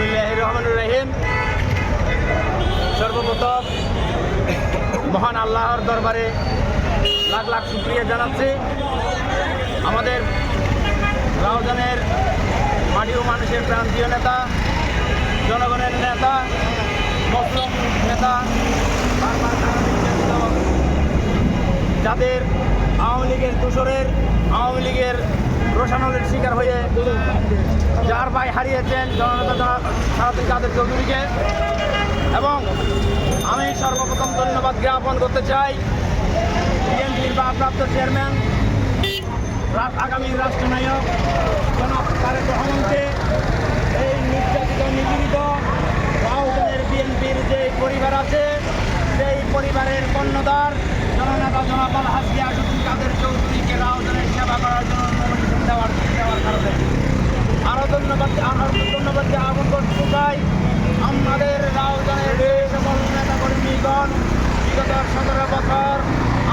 বিসমিল্লাহির রহমানির রহিম। সর্বপ্রথম মহান আল্লাহর দরবারে লাখ লাখ শুকরিয়া জানাচ্ছি। আমাদের রাউজানের মাটি ও মানুষের প্রান্তীয় নেতা, জনগণের নেতা, মসলুম নেতা, যাদের আওয়ামী লীগের দোসরের, আওয়ামী লীগের রোশানলের শিকার হয়ে যার ভাই হারিয়েছেন জননেতা সারাদিন কাদের চৌধুরীকে, এবং আমি সর্বপ্রথম ধন্যবাদ জ্ঞাপন করতে চাই বিএনপির ভারপ্রাপ্ত চেয়ারম্যান, আগামী রাষ্ট্রনায়ক জনাব তারেক রহমানকে। এই নির্যাতিত নিপীড়িত রাউজানের বিএনপির যে পরিবার আছে, সেই পরিবারের কর্ণধার জননেতা জনাব আলহাজ গিয়াসউদ্দিন কাদের চৌধুরীকে রাউজানের সেবা করার জন্য নমিনেশন দেওয়ার কারণে আরও ধন্যবাদ জ্ঞাপন করতে চাই আমাদের রাউজানের যে সকল নেতাকর্মীগণ বিগত 17 বছর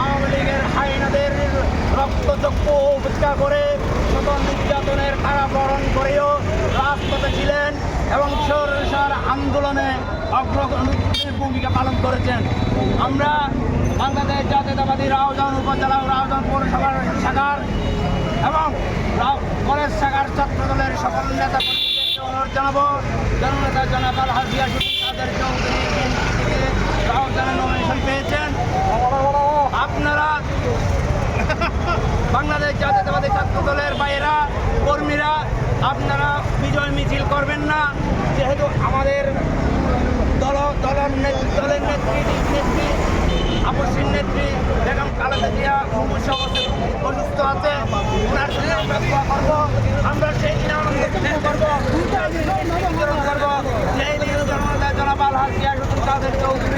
আওয়ামী লীগের হাইনাদের রক্তচক্ষু উপেক্ষা করে শত নির্যাতনের কারাবরণ করেও রাজপথে ছিলেন এবং সরকার আন্দোলনে অগ্রগণের ভূমিকা পালন করেছেন। আমরা বাংলাদেশ জাতীয়তাবাদী রাউজান উপজেলা রাউজান পৌরসভার শাখার এবং কলেজ শাখার ছাত্রদলের সকল নেতা কর্মীদেরকে অনুরোধ জানাবো, জননেতা জনাব আলহাজ গিয়াসউদ্দিন কাদের চৌধুরী থেকে রাউজানে নমিনেশন পেয়েছেন। আপনারা বাংলাদেশ জাতীয়তাবাদী ছাত্রদলের বাইরা কর্মীরা আপনারা বিজয় মিছিল করবেন না, যেহেতু আমাদের দলের নেত্রী আপসীর নেত্রী বেগম খালেদা জিয়া অসুস্থ আছে, ওনার জন্য আমরা দোয়া করবো। আমরা সেই দিনে আনন্দ করবো, সেই দিনে জনতা জনাব আলহাজ গিয়াসউদ্দিন কাদের চৌধুরী